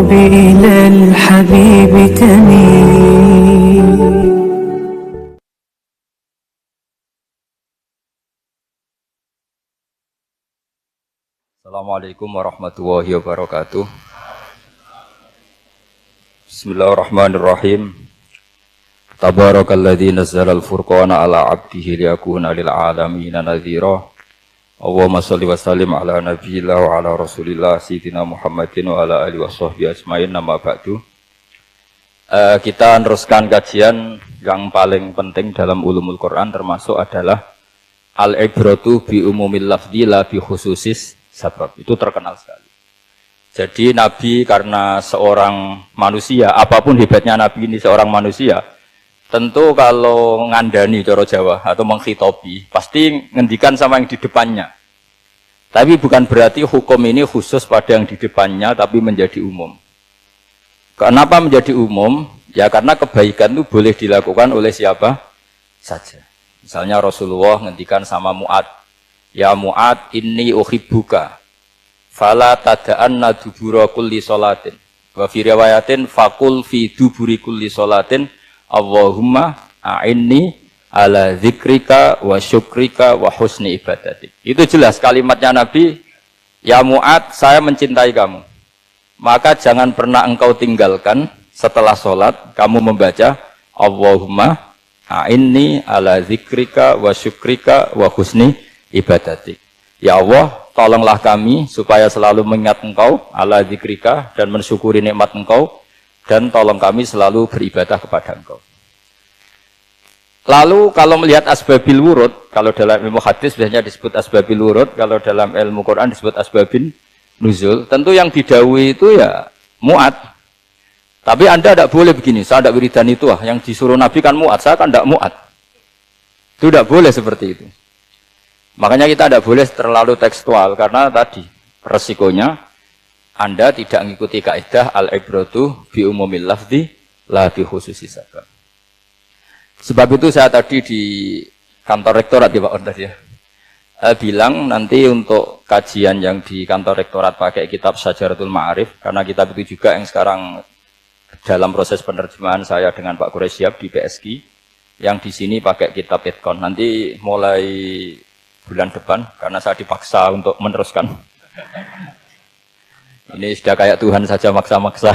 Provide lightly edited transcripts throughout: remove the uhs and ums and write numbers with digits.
القلب إلى الحبيب تميل. Assalamualaikum warahmatullahi wabarakatuh. Bismillahirrahmanirrahim. Tabarakalladzi nazzala al-furqana ala 'abdihi liyakuna lil 'alamina nadhira. Allahumma shalli wa sallim ala nabiyyillah wa ala rasulillah sayyidina Muhammadin wa ala alihi washabbihi ajmain. Nama ba'du. Kita meneruskan kajian yang paling penting dalam ulumul Quran, termasuk adalah al-ibratu bi umumil lafzi la bi khususis sabab. Itu terkenal sekali. Jadi Nabi karena seorang manusia, apapun hebatnya Nabi ini seorang manusia, tentu kalau ngandani cara Jawa atau menghitobi, pasti ngendikan sama yang di depannya. Tapi bukan berarti hukum ini khusus pada yang di depannya, tapi menjadi umum. Kenapa menjadi umum? Ya karena kebaikan itu boleh dilakukan oleh siapa saja. Misalnya Rasulullah ngendikan sama Mu'ad, ya Mu'ad inni uhibbuka fala tada'anna dubura kulli sholatin. Wa fi riwayatin faqul fi duburi kulli sholatin Allahumma a'inni ala zikrika wa syukrika wa husni ibadatik. Itu jelas kalimatnya Nabi, ya Mu'ad, saya mencintai kamu. Maka jangan pernah engkau tinggalkan setelah sholat, kamu membaca Allahumma a'inni ala zikrika wa syukrika wa husni ibadatik. Ya Allah, tolonglah kami supaya selalu mengingat engkau ala zikrika dan mensyukuri nikmat engkau, dan tolong kami selalu beribadah kepada engkau. Lalu kalau melihat asbabil wurud, kalau dalam ilmu hadis biasanya disebut asbabil wurud, kalau dalam ilmu Quran disebut asbabin nuzul, tentu yang didhawuhi itu ya Mu'ad. Tapi Anda tidak boleh begini, saya tidak wiridan itu, yang disuruh Nabi kan Mu'ad, saya kan tidak Mu'ad. Itu tidak boleh seperti itu. Makanya kita tidak boleh terlalu tekstual, karena tadi resikonya Anda tidak mengikuti kaidah al-ibratu bi umumil lafzi la bi khususi sabab. Sebab itu saya tadi di kantor rektorat ya Pak Onder ya, bilang nanti untuk kajian yang di kantor rektorat pakai kitab Syajaratul Ma'arif, karena kitab itu juga yang sekarang dalam proses penerjemahan saya dengan Pak Quraisyab di PSG, yang di sini pakai kitab Itqan. Nanti mulai bulan depan, karena saya dipaksa untuk meneruskan. Ini sudah kayak Tuhan saja maksa-maksa.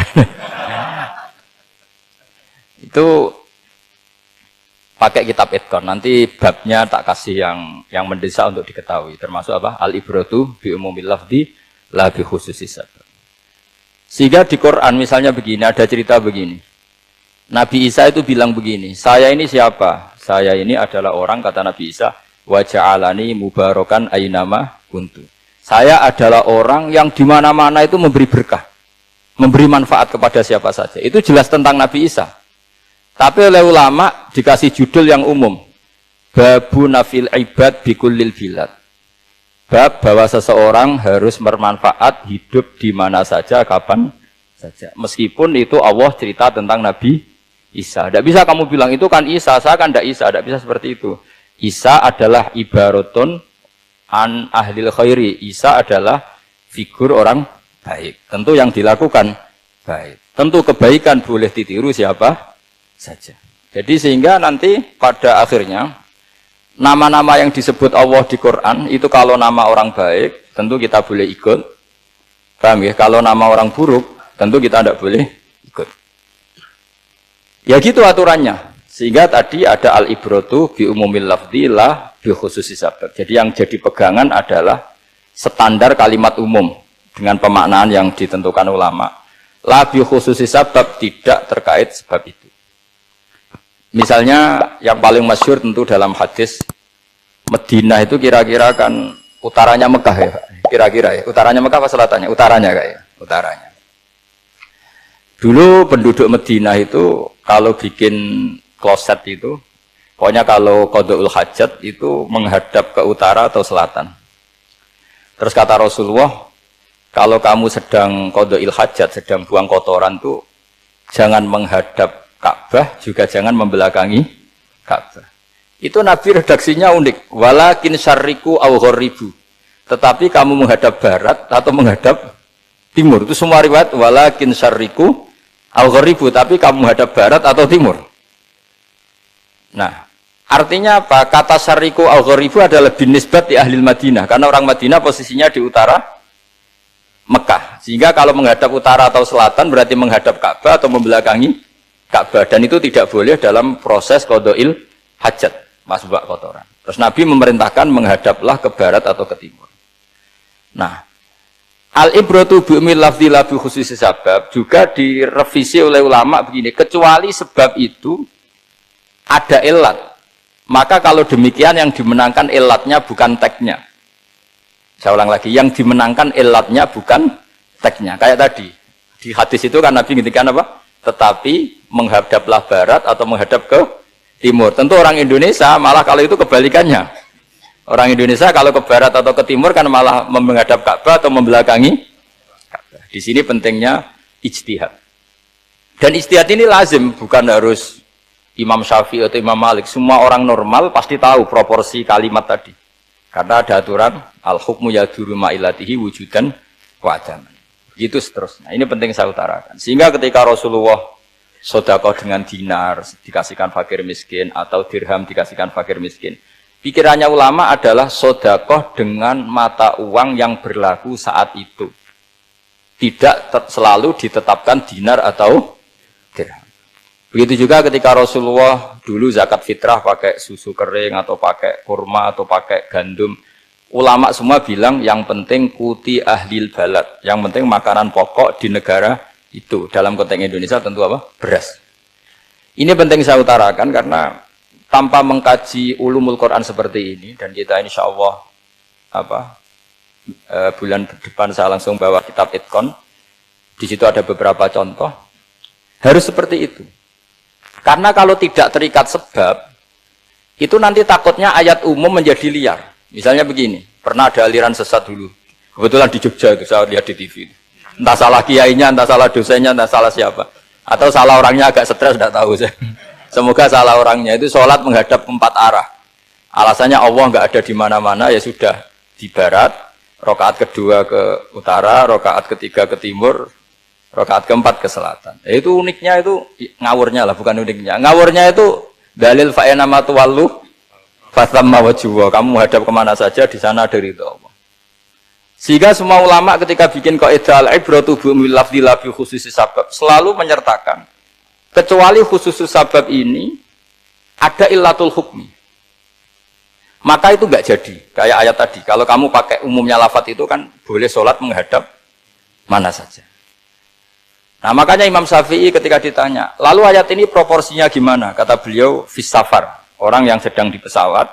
Itu pakai kitab Itqan. Nanti babnya tak kasih yang mendesak untuk diketahui. Termasuk apa? Al-ibratu bi umumil lafzi la bi khususi sabab. Sehingga di Quran misalnya begini, ada cerita begini. Nabi Isa itu bilang begini, saya ini siapa? Saya ini adalah orang, kata Nabi Isa, wa ja'alani mubarakan aynama kuntu. Saya adalah orang yang di mana-mana itu memberi berkah, memberi manfaat kepada siapa saja. Itu jelas tentang Nabi Isa. Tapi oleh ulama dikasih judul yang umum, babu nafil ibad bikullil bilad. Bab bahwa seseorang harus bermanfaat hidup di mana saja, kapan saja. Meskipun itu Allah cerita tentang Nabi Isa. Tidak bisa kamu bilang itu kan Isa, saya kan tidak Isa. Tidak bisa seperti itu. Isa adalah ibaratun an ahlil khairi. Isa adalah figur orang baik. Tentu yang dilakukan baik. Tentu kebaikan boleh ditiru siapa saja. Jadi sehingga nanti pada akhirnya nama-nama yang disebut Allah di Quran itu kalau nama orang baik tentu kita boleh ikut. Paham ya? Kalau nama orang buruk tentu kita tidak boleh ikut. Ya gitu aturannya. Sehingga tadi ada al-ibratu bi umumil lafzi la bi khususi sabab. Jadi yang jadi pegangan adalah standar kalimat umum dengan pemaknaan yang ditentukan ulama. La bi khususi sabab, tidak terkait sebab itu. Misalnya yang paling masyhur tentu dalam hadis Madinah itu kira-kira kan utaranya Mekah ya, kira-kira ya. Utaranya Mekah apa selatannya? Utaranya kayak utaranya. Dulu penduduk Madinah itu kalau bikin kloset itu, pokoknya kalau qada'ul hajat itu menghadap ke utara atau selatan. Terus kata Rasulullah, kalau kamu sedang qada'il hajat, sedang buang kotoran tuh jangan menghadap Ka'bah, juga jangan membelakangi Ka'bah. Itu Nabi redaksinya unik, walakin syarriku aw gharibu. Tetapi kamu menghadap barat atau menghadap timur. Itu semua riwayat walakin syarriku al-gharibu, tapi kamu menghadap barat atau timur. Nah, artinya apa? Kata syarriku al-gharibu adalah binisbat di ahli Madinah, karena orang Madinah posisinya di utara Mekah. Sehingga kalau menghadap utara atau selatan berarti menghadap Ka'bah atau membelakangi Ka'bah, dan itu tidak boleh dalam proses qada'il hajat, masbuk kotoran. Terus Nabi memerintahkan menghadaplah ke barat atau ke timur. Nah, al-ibratu bi'umil lafzi la bi khususi sabab juga direvisi oleh ulama begini, kecuali sebab itu ada ilat. Maka kalau demikian yang dimenangkan ilatnya bukan teknya. Saya ulang lagi, yang dimenangkan ilatnya bukan teknya. Kayak tadi, di hadis itu kan Nabi ngintikan apa? Tetapi menghadaplah barat atau menghadap ke timur. Tentu orang Indonesia malah kalau itu kebalikannya. Orang Indonesia kalau ke barat atau ke timur kan malah menghadap Ka'bah atau membelakangi Ka'bah. Di sini pentingnya ijtihad. Dan ijtihad ini lazim, bukan harus Imam Syafi'i atau Imam Malik. Semua orang normal pasti tahu proporsi kalimat tadi. Karena ada aturan al-hukmu yaduru ma'ilatihi wujudan wa adaman. Begitu seterusnya. Ini penting saya utarakan. Sehingga ketika Rasulullah sedekah dengan dinar dikasihkan fakir miskin atau dirham dikasihkan fakir miskin, pikirannya ulama adalah sedekah dengan mata uang yang berlaku saat itu, tidak selalu ditetapkan dinar atau dirham. Begitu juga ketika Rasulullah dulu zakat fitrah pakai susu kering atau pakai kurma atau pakai gandum, ulama semua bilang yang penting kuti ahlil balad, yang penting makanan pokok di negara itu. Dalam konteks Indonesia tentu apa? Beras. Ini penting saya utarakan karena tanpa mengkaji ulumul Quran seperti ini, dan kita insya Allah bulan depan saya langsung bawa kitab Itqan. Di situ ada beberapa contoh. Harus seperti itu. Karena kalau tidak terikat sebab, itu nanti takutnya ayat umum menjadi liar. Misalnya begini, pernah ada aliran sesat dulu. Kebetulan di Jogja itu saya lihat di TV. Entah salah kiainya, entah salah dosennya, entah salah siapa. Atau salah orangnya agak stres, tidak tahu saya. Semoga salah orangnya. Itu sholat menghadap 4 arah. Alasannya Allah nggak ada di mana-mana, ya sudah di barat, rakaat kedua ke utara, rakaat ketiga ke timur, rakaat keempat ke selatan. Itu uniknya, itu ngawurnya lah, bukan uniknya. Ngawurnya itu dalil fa'ina ma tuwallu fathamma wajhuhu. Kamu menghadap kemana saja, di sana ada ridho Allah. Sehingga semua ulama ketika bikin kaidah al-ibratu bi'umil lafzi la bi khususi sabab selalu menyertakan kecuali khusus sabab ini ada illatul hukmi. Maka itu enggak jadi. Kayak ayat tadi, kalau kamu pakai umumnya lafaz itu kan boleh sholat menghadap mana saja. Nah, makanya Imam Syafi'i ketika ditanya, lalu ayat ini proporsinya gimana? Kata beliau, fis safar, orang yang sedang di pesawat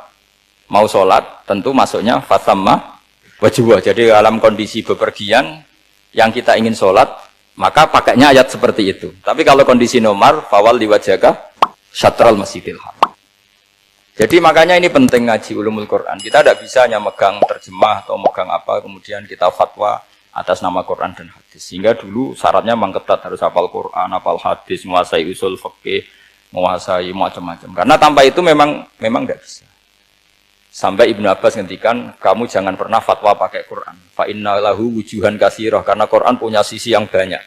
mau sholat, tentu masuknya fathamma wajibah. Jadi dalam kondisi bepergian yang kita ingin sholat, maka pakainya ayat seperti itu. Tapi kalau kondisi normal, fawal liwajaka syatral masjidil haram. Jadi makanya ini penting ngaji ulumul Quran. Kita tidak bisa hanya megang terjemah atau megang apa, kemudian kita fatwa atas nama Quran dan hadis. Sehingga dulu syaratnya memang ketat, harus hafal Quran, hafal hadis, menguasai usul fikih, menguasai macam-macam. Karena tanpa itu memang tidak bisa. Sampai Ibnu Abbas ngendikan, kamu jangan pernah fatwa pakai Quran. Fa inna lahu wujuhan katsirah, karena Quran punya sisi yang banyak.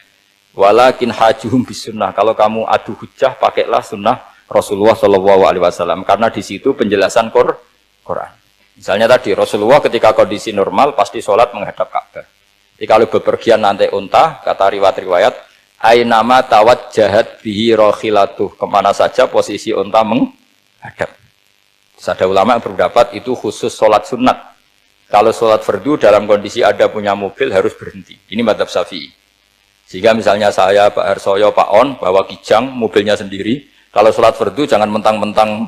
Walakin hajuhum bisunnah, kalau kamu adu hujjah pakailah sunnah Rasulullah sallallahu alaihi wasallam, karena di situ penjelasan Quran. Misalnya tadi Rasulullah ketika kondisi normal pasti sholat menghadap Ka'bah. Jadi kalau bepergian nanti unta, kata riwayat-riwayat, ainama tawajjahat bihi rakhilatuh, kemana saja posisi unta menghadap. Ada ulama yang berpendapat itu khusus sholat sunat. Kalau sholat fardu dalam kondisi ada punya mobil harus berhenti. Ini madzhab Syafi'i. Sehingga misalnya saya, Pak Harsoyo, Pak On, bawa kijang, mobilnya sendiri. Kalau sholat fardu jangan mentang-mentang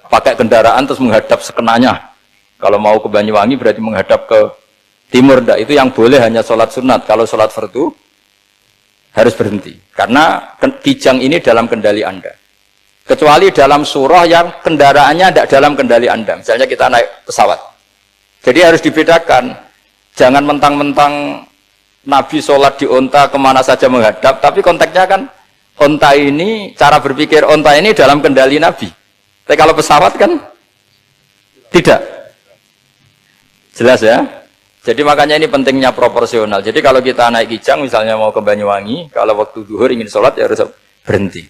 pakai kendaraan terus menghadap sekenanya. Kalau mau ke Banyuwangi berarti menghadap ke timur. Nah, itu yang boleh hanya sholat sunat. Kalau sholat fardu harus berhenti. Karena kijang ini dalam kendali Anda. Kecuali dalam surah yang kendaraannya tidak dalam kendali Anda. Misalnya kita naik pesawat. Jadi harus dibedakan. Jangan mentang-mentang Nabi sholat di onta kemana saja menghadap. Tapi konteksnya kan onta ini, cara berpikir onta ini dalam kendali Nabi. Tapi kalau pesawat kan tidak. Jelas ya? Jadi makanya ini pentingnya proporsional. Jadi kalau kita naik Kijang misalnya mau ke Banyuwangi, kalau waktu duhur ingin sholat ya harus berhenti.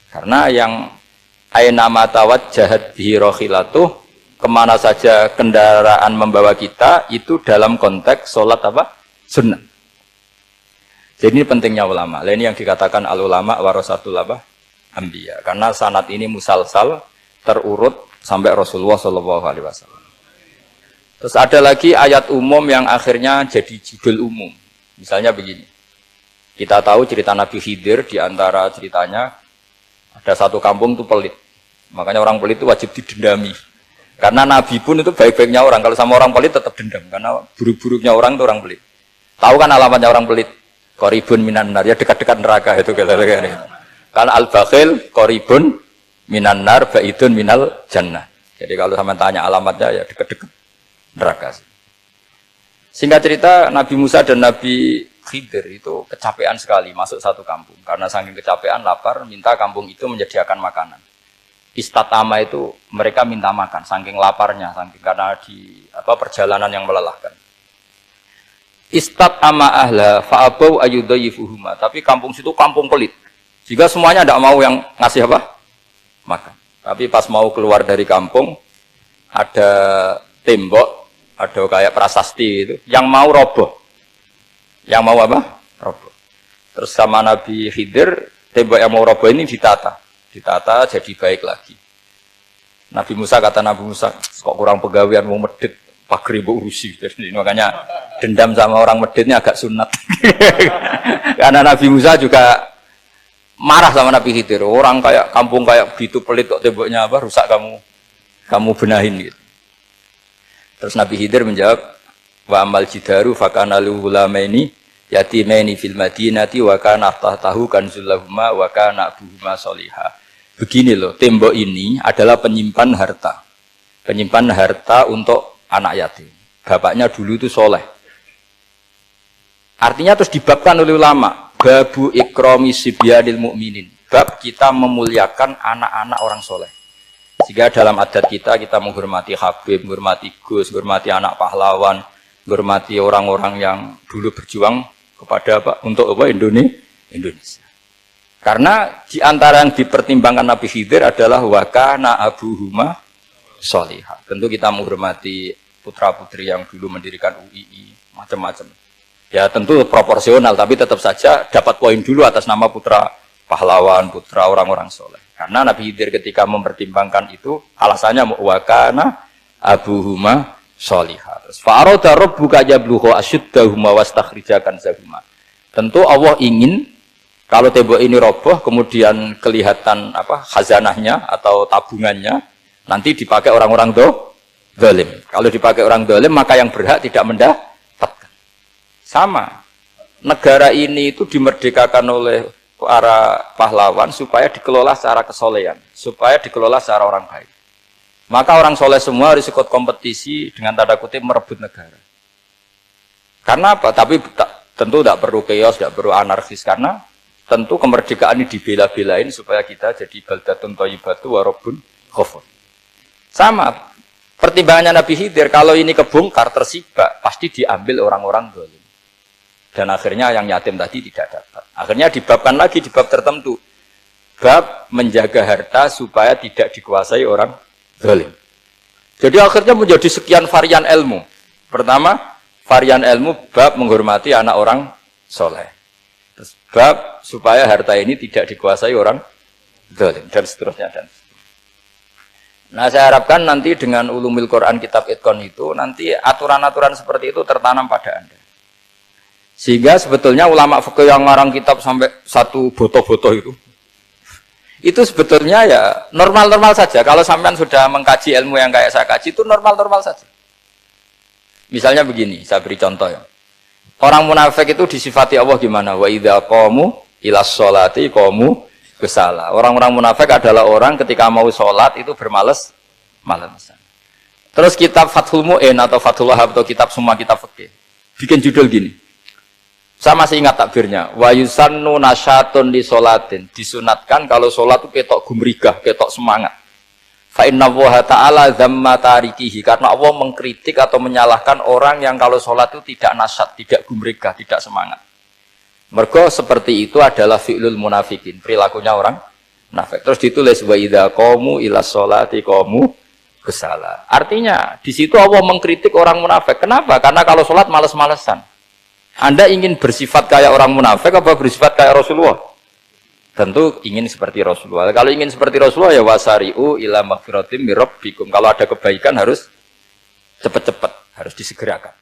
Karena yang aina matawat jahat bihi rokhilatuh, kemana saja kendaraan membawa kita itu dalam konteks sholat apa? Sunnah. Jadi ini pentingnya ulama. Ini yang dikatakan al ulama warasatul apa? Anbiya. Karena sanad ini musalsal terurut sampai Rasulullah SAW. Terus ada lagi ayat umum yang akhirnya jadi judul umum. Misalnya begini. Kita tahu cerita Nabi Khidir, di antara ceritanya ada satu kampung itu pelit. Makanya orang pelit itu wajib didendami. Karena Nabi pun itu baik-baiknya orang. Kalau sama orang pelit tetap dendam. Karena buruk-buruknya orang itu orang pelit. Tahu kan alamatnya orang pelit? Qoribun minan nar, ya dekat-dekat neraka itu kira-kira. Karena al-bakhil qoribun minan nar, ba'idun minal jannah. Jadi kalau sama tanya alamatnya ya dekat-dekat neraka. Singkat cerita, Nabi Musa dan Nabi Khidir itu kecapean sekali masuk satu kampung. Karena saking kecapean, lapar, minta kampung itu menyediakan makanan. Istatama itu mereka minta makan, saking laparnya, saking karena di perjalanan yang melelahkan. Istatama ahla fa'abau ayudayifuhuma. Tapi kampung situ kampung pelit. Jika semuanya tidak mau yang ngasih apa? Makan. Tapi pas mau keluar dari kampung, ada tembok, ada kayak prasasti itu, yang mau roboh. Yang mau apa? Roboh. Terus sama Nabi Khidir, tembok yang mau roboh ini ditata. Ditata jadi baik lagi. Nabi Musa kata Nabi Musa, kok kurang pegawaian mau medit, pagri bu urusi. Jadi makanya dendam sama orang meditnya agak sunat. Karena Nabi Musa juga marah sama Nabi Khidir. Orang kayak kampung kayak begitu pelit kok temboknya apa rusak kamu benahin gitu. Terus Nabi Khidir menjawab, wa amal jidaru fakana luhulamaini yatimaini fil madinati wa kana tahtahu kanzul lahuma wa kana abuhuma solihah. Begini loh, tembok ini adalah penyimpan harta. Penyimpan harta untuk anak yatim. Bapaknya dulu itu soleh. Artinya terus dibabkan oleh ulama, babu ikrami sibyanil mu'minin. Bab kita memuliakan anak-anak orang soleh. Sehingga dalam adat kita menghormati Habib, menghormati Gus, menghormati anak pahlawan, menghormati orang-orang yang dulu berjuang kepada untuk Indonesia. Karena di antara yang dipertimbangkan Nabi Khidir adalah wakana abuhuma solihah. Tentu kita menghormati putra-putri yang dulu mendirikan UII, macam-macam. Ya tentu proporsional, tapi tetap saja dapat poin dulu atas nama putra pahlawan, putra orang-orang soleh. Karena Nabi Khidir ketika mempertimbangkan itu, alasannya wakana abuhuma solihah. Fa'aroda rabbuka yablugha ashuddahuma wastakhrijakan zahuma. Tentu Allah ingin kalau tembok ini roboh, kemudian kelihatan khazanahnya atau tabungannya, nanti dipakai orang-orang zalim. Kalau dipakai orang zalim, maka yang berhak tidak mendapatkan. Sama, negara ini itu dimerdekakan oleh para pahlawan supaya dikelola secara kesolehan, supaya dikelola secara orang baik. Maka orang soleh semua harus ikut kompetisi dengan tanda kutip merebut negara. Karena apa? Tapi tentu tidak perlu chaos, tidak perlu anarkis, karena tentu kemerdekaan ini dibela-belain supaya kita jadi baldatun thayyibatu wa rabbun ghafur. Sama, pertimbangannya Nabi Khidir, kalau ini kebongkar tersibak, pasti diambil orang-orang zalim. Dan akhirnya yang yatim tadi tidak dapat. Akhirnya dibabkan lagi di bab tertentu. Bab menjaga harta supaya tidak dikuasai orang zalim. Jadi akhirnya menjadi sekian varian ilmu. Pertama, varian ilmu bab menghormati anak orang soleh. Terus bab supaya harta ini tidak dikuasai orang zalim dan seterusnya dan Nah, saya harapkan nanti dengan ulumul Quran kitab Itqan itu nanti aturan-aturan seperti itu tertanam pada Anda. Sehingga sebetulnya ulama fikih yang ngarang kitab sampai satu boto-boto itu sebetulnya ya normal-normal saja. Kalau sampean sudah mengkaji ilmu yang kayak saya kaji itu normal-normal saja. Misalnya begini, saya beri contoh ya. Orang munafik itu disifati Allah gimana? Wa idza qamu ilas sholati qamu kusala. Orang-orang munafik adalah orang ketika mau sholat itu bermalas-malasan. Terus kitab Fathul Mu'in atau Fathul Wahab atau kitab semua kitab fikih bikin judul gini. Saya masih ingat takbirnya. Wa yusannu nasyatun li sholatin. Disunatkan kalau sholat itu ketok gumrigah, ketok semangat. Fa inna Allah ta'ala dzamma tarikihi, karena Allah mengkritik atau menyalahkan orang yang kalau sholat itu tidak nasyat, tidak gumregah, tidak semangat. Mergo seperti itu adalah fi'lul munafikin, perilakunya orang munafik. Terus ditulis wa idza qamu ila sholati qamu kusala. Artinya di situ Allah mengkritik orang munafik. Kenapa? Karena kalau sholat males-malesan. Anda ingin bersifat kayak orang munafik apa bersifat kayak Rasulullah? Tentu ingin seperti Rasulullah. Kalau ingin seperti Rasulullah ya wasari'u ila maghfiratim mir rabbikum. Kalau ada kebaikan harus cepat-cepat, harus disegerakan.